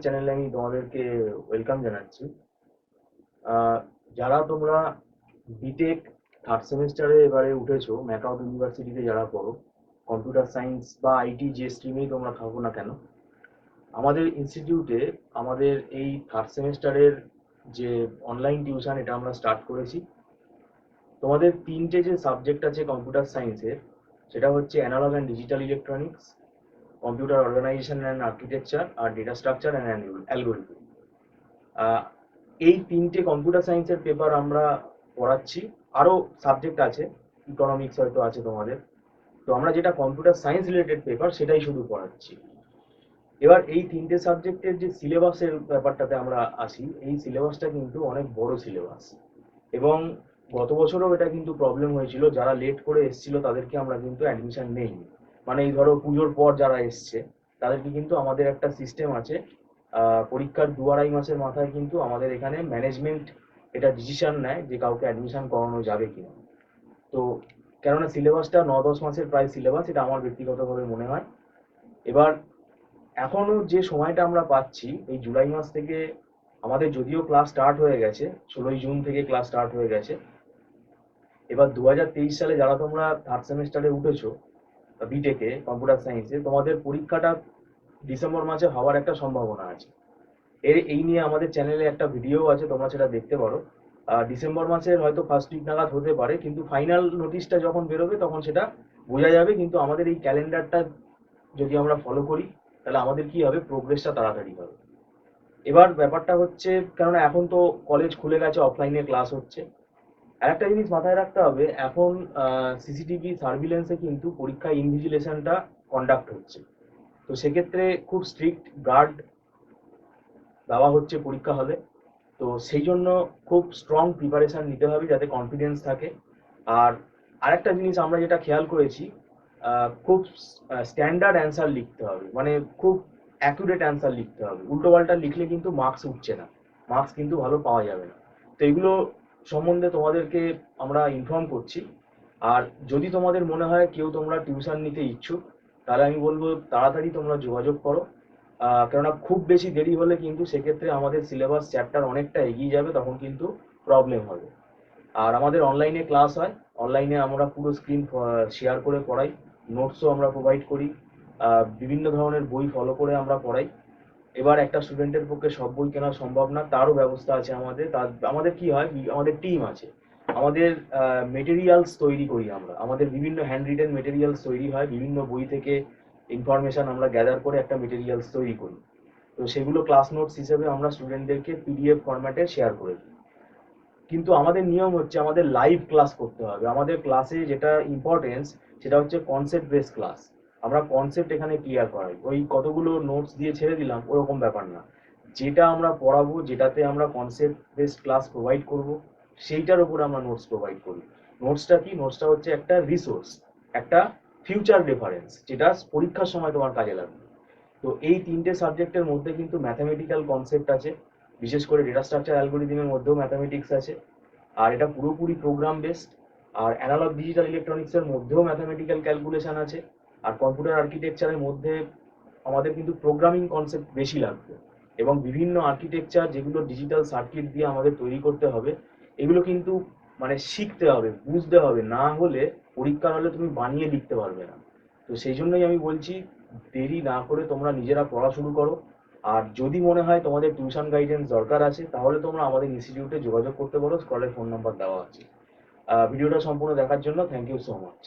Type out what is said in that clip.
চ্যানেলে আমি তোমাদেরকে ওয়েলকাম জানাচ্ছি। যারা তোমরা বিটেক থার্ড সেমিস্টারে এবারে উঠেছো, ম্যাকাউট ইউনিভার্সিটিতে যারা পড়ো, কম্পিউটার সায়েন্স বা আইটি যে স্ট্রিমেই তোমরা থাকো না কেন, আমাদের ইনস্টিটিউটে আমাদের এই থার্ড সেমিস্টারের যে অনলাইন টিউশন এটা আমরা স্টার্ট করেছি। তোমাদের তিনটে যে সাবজেক্ট আছে কম্পিউটার সায়েন্সের, সেটা হচ্ছে analogue and digital electronics, computer organisation and architecture আর ডেটা স্ট্রাকচার অ্যান্ড অ্যালগোরিদম। এই তিনটে কম্পিউটার সায়েন্সের পেপার আমরা পড়াচ্ছি। আরও সাবজেক্ট আছে, ইকোনমিক্স হয়তো আছে তোমাদের। তো আমরা যেটা কম্পিউটার সায়েন্স রিলেটেড পেপার সেটাই শুধু পড়াচ্ছি। এবার এই তিনটে সাবজেক্টের যে সিলেবাসের ব্যাপারটাতে আমরা আসি, এই সিলেবাসটা কিন্তু অনেক বড় সিলেবাস এবং গত বছরও এটা কিন্তু প্রবলেম হয়েছিল। যারা লেট করে এসেছিল তাদেরকে আমরা কিন্তু অ্যাডমিশন নেইনি। মানে এই ধরো পুজোর পর যারা এসছে তাদেরকে কিন্তু আমাদের একটা সিস্টেম আছে, পরীক্ষার 2-2.5 মাসের মাথায় কিন্তু আমাদের এখানে ম্যানেজমেন্ট এটা ডিসিশন নেয় যে কাউকে অ্যাডমিশন করানো যাবে কিনা। তো কেননা সিলেবাসটা 9-10 মাসের প্রায় সিলেবাস, এটা আমার ব্যক্তিগতভাবে মনে হয়। এবার এখনো যে সময়টা আমরা পাচ্ছি, এই জুলাই মাস থেকে আমাদের যদিও ক্লাস স্টার্ট হয়ে গেছে, 16ই জুন থেকে ক্লাস স্টার্ট হয়ে গেছে। এবার 2023 সালে যারা তোমরা থার্ড সেমিস্টারে উঠেছো বিটেকে কম্পিউটার সায়েন্সে, তোমাদের পরীক্ষাটা ডিসেম্বর মাসে হওয়ার একটা সম্ভাবনা আছে। এই নিয়ে আমাদের চ্যানেলে একটা ভিডিও আছে, তোমরা সেটা দেখতে পারো। ডিসেম্বর মাসের হয়তো ফার্স্ট উইক নাগাদ হতে পারে, কিন্তু ফাইনাল নোটিশটা যখন বেরোবে তখন সেটা বোঝা যাবে। কিন্তু আমাদের এই ক্যালেন্ডারটা যদি আমরা ফলো করি তাহলে আমাদের কি হবে, প্রোগ্রেসটা তাড়াতাড়ি হবে। এবার ব্যাপারটা হচ্ছে, কেননা এখন তো কলেজ খুলে গেছে, অফলাইনে ক্লাস হচ্ছে। আর একটা জিনিস মাথায় রাখতে হবে, এখন সিসিটিভি সার্ভিলেন্সে কিন্তু পরীক্ষা ইনভিজিলেশনটা কন্ডাক্ট হচ্ছে। তো সেক্ষেত্রে খুব স্ট্রিক্ট গার্ড দেওয়া হচ্ছে পরীক্ষা হলে। তো সেই জন্য খুব স্ট্রং প্রিপারেশন নিতে হবে যাতে কনফিডেন্স থাকে। আর আরেকটা জিনিস আমরা যেটা খেয়াল করেছি, খুব স্ট্যান্ডার্ড অ্যান্সার লিখতে হবে, মানে খুব অ্যাকুরেট অ্যান্সার লিখতে হবে। উল্টোপাল্টা লিখলে কিন্তু মার্কস উঠছে না, মার্কস কিন্তু ভালো পাওয়া যাবে না। তো এগুলো সম্বন্ধে তোমাদেরকে আমরা ইনফর্ম করছি। আর যদি তোমাদের মনে হয় কেউ তোমরা টিউশন নিতে ইচ্ছুক, তাহলে আমি বলবো তাড়াতাড়ি তোমরা যোগাযোগ করো। কেননা খুব বেশি দেরি হলে কিন্তু সেক্ষেত্রে আমাদের সিলেবাস চ্যাপ্টার অনেকটা এগিয়ে যাবে, তখন কিন্তু প্রবলেম হবে। আর আমাদের অনলাইনে ক্লাস হয়, অনলাইনে আমরা পুরো স্ক্রিন শেয়ার করে পড়াই, নোটসও আমরা প্রোভাইড করি, বিভিন্ন ধরনের বই ফলো করে আমরা পড়াই। এবার একটা স্টুডেন্টের পক্ষে সব বই কেনা সম্ভব না, তারও ব্যবস্থা আছে আমাদের। আমাদের কি হয়, আমাদের টিম আছে, আমাদের মেটেরিয়ালস তৈরি করি আমরা, আমাদের বিভিন্ন হ্যান্ড রিটেন মেটেরিয়ালস তৈরি হয়, বিভিন্ন বই থেকে ইনফরমেশন আমরা গ্যাদার করে একটা মেটেরিয়ালস তৈরি করি। তো সেগুলো ক্লাস নোটস হিসেবে আমরা স্টুডেন্টদেরকে পিডিএফ ফরম্যাটে শেয়ার করে দিই। কিন্তু আমাদের নিয়ম হচ্ছে আমাদের লাইভ ক্লাস করতে হবে। আমাদের ক্লাসে যেটা ইম্পর্টেন্স সেটা হচ্ছে কনসেপ্ট বেস ক্লাস। আমরা কনসেপ্ট এখানে ক্লিয়ার করাই, ওই কতগুলো নোটস দিয়ে ছেড়ে দিলাম ওরকম ব্যাপার না। যেটা আমরা পড়াবো, যেটাতে আমরা কনসেপ্ট বেস ক্লাস প্রোভাইড করব, সেইটার উপরে আমরা নোটস প্রোভাইড করি। নোটসটা কি, নোটসটা হচ্ছে একটা রিসোর্স, একটা ফিউচার রেফারেন্স, যেটা পরীক্ষার সময় তোমার কাজে লাগবে। তো এই তিনটে সাবজেক্টের মধ্যে কিন্তু ম্যাথামেটিক্যাল কনসেপ্ট আছে, বিশেষ করে ডেটা স্ট্রাকচার অ্যালগোরিদমের মধ্যেও ম্যাথামেটিক্স আছে। আর এটা পুরোপুরি প্রোগ্রাম বেসড। আর অ্যানালগ ডিজিটাল ইলেকট্রনিক্সের মধ্যেও ম্যাথামেটিক্যাল ক্যালকুলেশন আছে। আর কম্পিউটার আর্কিটেকচারের মধ্যে আমাদের কিন্তু প্রোগ্রামিং কনসেপ্ট বেশি লাগবে। এবং বিভিন্ন আর্কিটেকচার যেগুলো ডিজিটাল সার্কিট দিয়ে আমাদের তৈরি করতে হবে, এগুলো কিন্তু মানে শিখতে হবে, বুঝতে হবে, না হলে পরীক্ষার হলে তুমি বানিয়ে লিখতে পারবে না। তো সেই জন্যই আমি বলছি, দেরি না করে তোমরা নিজেরা পড়া শুরু করো। আর যদি মনে হয় তোমাদের টিউশন গাইডেন্স দরকার আছে, তাহলে তোমরা আমাদের ইনস্টিটিউটে যোগাযোগ করতে পারো, স্ক্রলে ফোন নাম্বার দেওয়া আছে। ভিডিওটা সম্পূর্ণ দেখার জন্য থ্যাংক ইউ সো মাচ।